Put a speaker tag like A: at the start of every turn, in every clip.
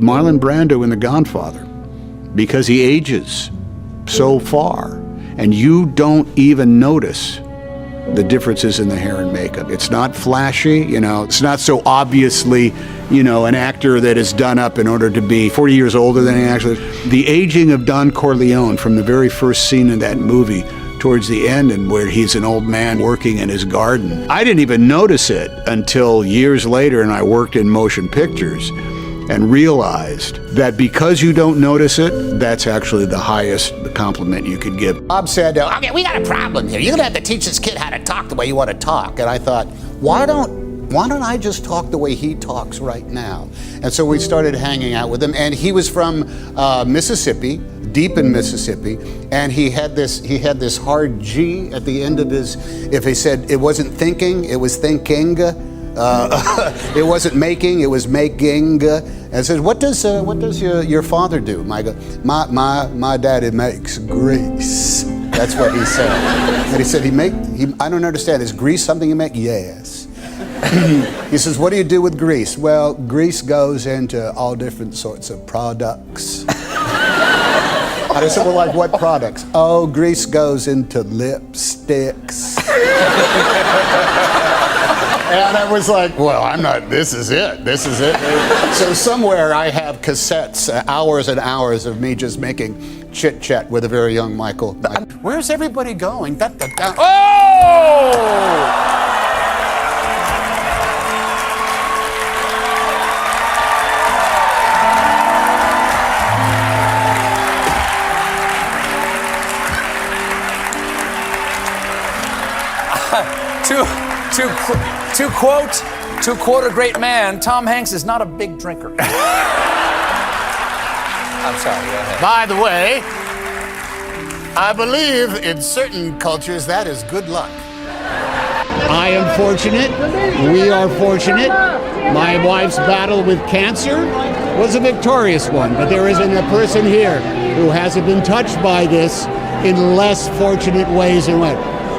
A: Marlon Brando in The Godfather, because he ages so far, and you don't even notice the differences in the hair and makeup. It's not flashy, it's not so obviously, an actor that is done up in order to be 40 years older than he actually is. The aging of Don Corleone from the very first scene in that movie towards the end, and where he's an old man working in his garden. I didn't even notice it until years later, and I worked in motion pictures and realized that because you don't notice it, that's actually the highest compliment you could give.
B: Bob said, okay, we got a problem here. You're gonna have to teach this kid how to talk the way you want to talk. And I thought, why don't I just talk the way he talks right now? And so we started hanging out with him, and he was from Mississippi, deep in Mississippi, and he had this hard G at the end of his, if he said it wasn't thinking, it was thinking. It wasn't making, it was making. And says, what does your father do? My daddy makes grease. That's what he said. And he said, I don't understand. Is grease something you make? Yes. He says, what do you do with grease? Well, grease goes into all different sorts of products. And I said, well, like what products? Oh, grease goes into lipsticks. And I was like, well, this is it. So somewhere I have cassettes, hours and hours of me just making chit-chat with a very young Michael. Where's everybody going? Oh!
C: To quote a great man, Tom Hanks is not a big drinker. I'm sorry, go ahead.
B: By the way, I believe in certain cultures that is good luck.
A: I am fortunate. We are fortunate. My wife's battle with cancer was a victorious one, but there isn't a person here who hasn't been touched by this in less fortunate ways than what.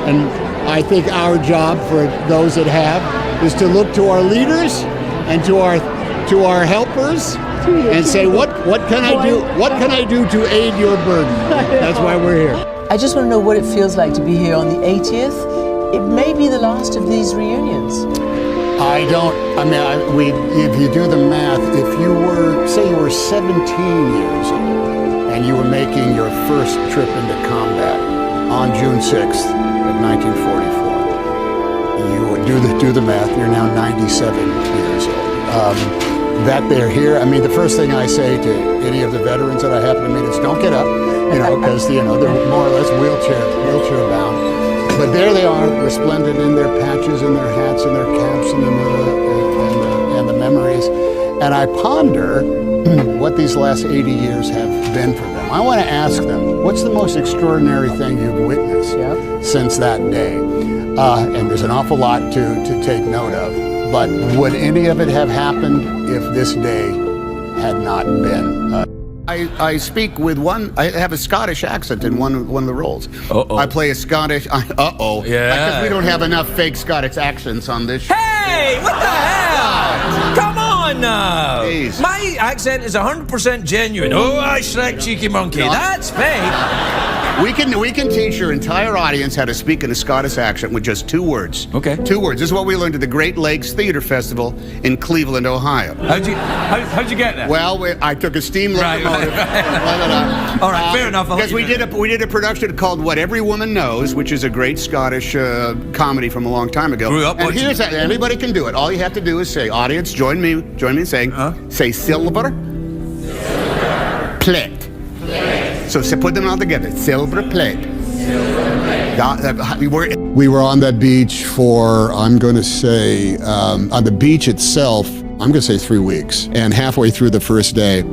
A: And I think our job, for those that have, is to look to our leaders and to our helpers and say, what can I do? What can I do to aid your burden? That's why we're here.
D: I just want to know what it feels like to be here on the 80th. It may be the last of these reunions.
B: If you do the math, if you were, say you were 17 years old and you were making your first trip into combat on June 6th of 1944, you would do the math, you're now 97 years old. That they're here, the first thing I say to any of the veterans that I happen to meet is don't get up, because, they're more or less wheelchair bound. But there they are, resplendent in their patches and their hats and their caps and the memories. And I ponder what these last 80 years have been for them. I want to ask them, what's the most extraordinary thing you've witnessed since that day? And there's an awful lot to take note of. But would any of it have happened if this day had not been? I speak with I have a Scottish accent in one of the roles.
C: Uh-oh.
B: I play a Scottish,
C: Yeah.
B: Because we don't have enough fake Scottish accents on this show.
C: Hey, what the hell? Come on now.
B: Jeez.
C: My accent is 100% genuine. Oh, I Shrek cheeky monkey.
B: No.
C: That's fake.
B: We can teach your entire audience how to speak in a Scottish accent with just 2 words.
C: Okay.
B: 2 words. This is what we learned at the Great Lakes Theater Festival in Cleveland, Ohio.
C: How'd you get that?
B: Well, I took a steam locomotive.
C: All right, fair enough.
B: Because we did a production called What Every Woman Knows, which is a great Scottish comedy from a long time ago.
C: Grew up
B: and
C: watching.
B: here's how anybody can do it. All you have to do is say, audience, join me in saying, say silver plate. So put them all together. Silver plate. We were on that beach for, I'm going to say, on the beach itself, I'm going to say 3 weeks. And halfway through the first day,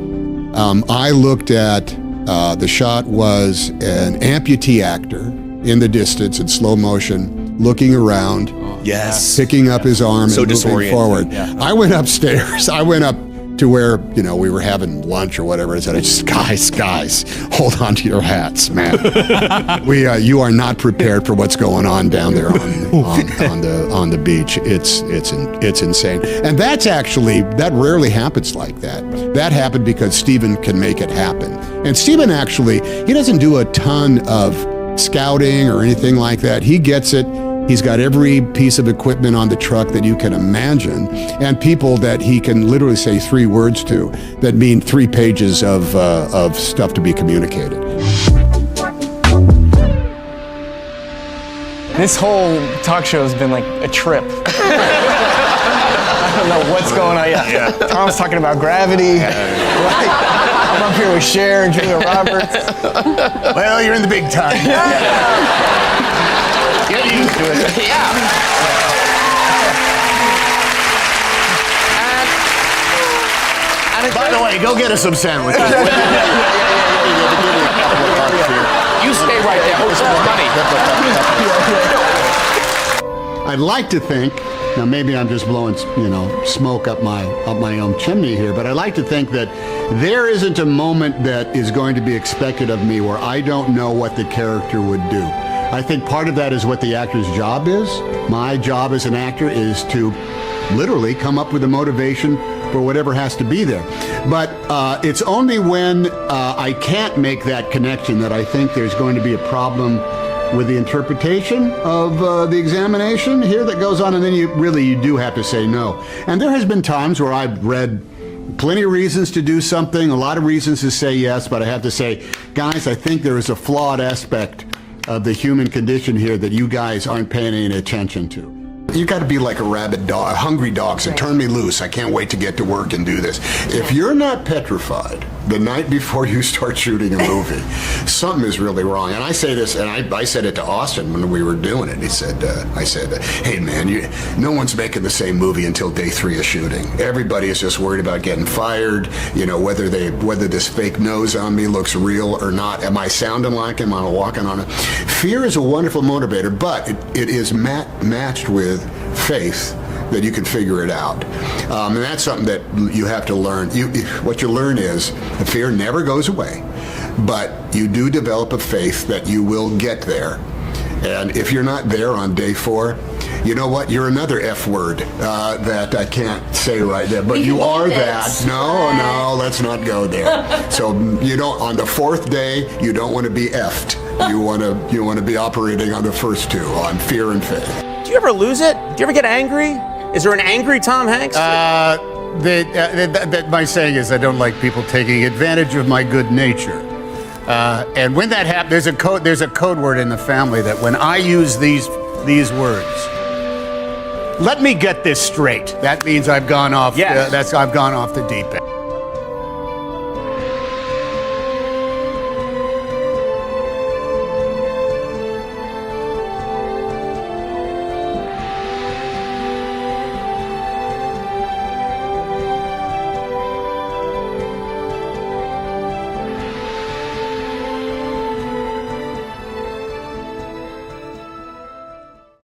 B: I looked at, the shot was an amputee actor in the distance in slow motion, looking around,
E: Yes.
B: picking up his arm
E: So
B: and moving
E: disorienting.
B: forward.
E: Yeah.
B: I went upstairs. I went up to where, you know, we were having lunch or whatever. I said, guys, hold on to your hats, man. You are not prepared for what's going on down there on the beach. It's insane. And that rarely happens like that. That happened because Stephen can make it happen. And Stephen actually, he doesn't do a ton of scouting or anything like that. He gets it. He's got every piece of equipment on the truck that you can imagine, and people that he can literally say 3 words to that mean 3 pages of stuff to be communicated.
E: This whole talk show has been like a trip. I don't know what's going on. Yeah. Tom's talking about gravity. I'm up here with Cher and Julia Roberts.
B: Well, you're in the big time.
E: Get used to it.
B: By the way, go get us some sandwiches.
C: You stay right there. Hold some money.
B: I'd like to think, now maybe I'm just blowing, smoke up my own chimney here, but I'd like to think that there isn't a moment that is going to be expected of me where I don't know what the character would do. I think part of that is what the actor's job is. My job as an actor is to literally come up with a motivation for whatever has to be there. But it's only when I can't make that connection that I think there's going to be a problem with the interpretation of the examination here that goes on, and then you do have to say no. And there has been times where I've read plenty of reasons to do something, a lot of reasons to say yes, but I have to say, guys, I think there is a flawed aspect of the human condition here that you guys aren't paying any attention to. You got to be like a rabid dog, a hungry dog, so turn me loose. I can't wait to get to work and do this. If you're not petrified the night before you start shooting a movie, something is really wrong. And I say this, and I said it to Austin when we were doing it. He said, I said, hey man, no one's making the same movie until day 3 of shooting. Everybody is just worried about getting fired, whether this fake nose on me looks real or not. Am I sounding like him? Am I walking on it? Fear is a wonderful motivator, but it is matched with faith that you can figure it out. And that's something that you have to learn. What you learn is the fear never goes away, but you do develop a faith that you will get there. And if you're not there on day 4, you know what? You're another F word that I can't say right there, but you are that. No, let's not go there. So you don't, on the 4th day, you don't want to be F'd. You want to be operating on the first 2, on fear and faith.
F: Do you ever lose it? Do you ever get angry? Is there an angry Tom Hanks?
B: My saying is I don't like people taking advantage of my good nature. And when that happens, there's a code word in the family that when I use these words, let me get this straight. That means I've gone off.
F: Yes.
B: I've gone off the deep end.